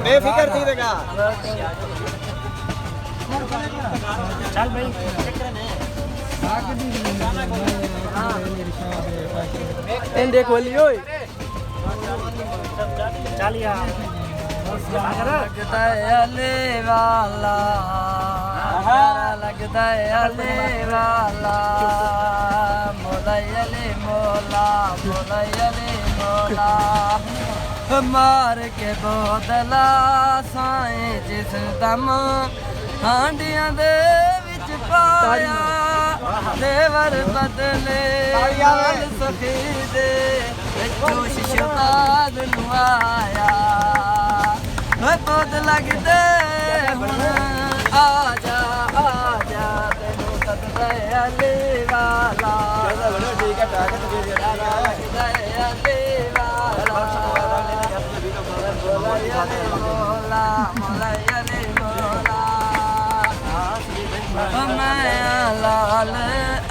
बेफिक्र थी देखा चल भाई इन देख बोली ओए चल यार लगता है अले वाला लगता है अले वाला मोला अले मोला मोला अले मोला मार के बोतला साए जिस दम हांडियां दे विच पाया देवर बदले लाल सखी दे जोश शताद नुआया बहुत लगदे हुण आजा आजा तेनू सददा अली वाला ठीक है ताकत भी लगदा अली वाला मोला मोला अली मोला मैं लाल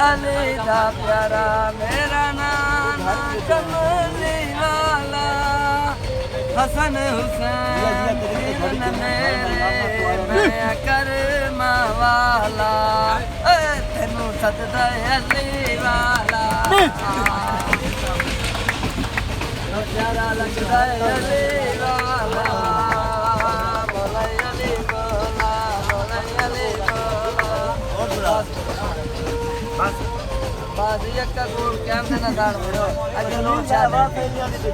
अली दा प्यारा मेरा नाम कमली वाला हसन हुसैन मेरे मैं करमा वाला तेनू सददा अली वाला प्यारा लगदा अली वाला मोला अली मोला मोला अली मोला बस एक का गोल कैम देना दाड़ अगर नो चाहे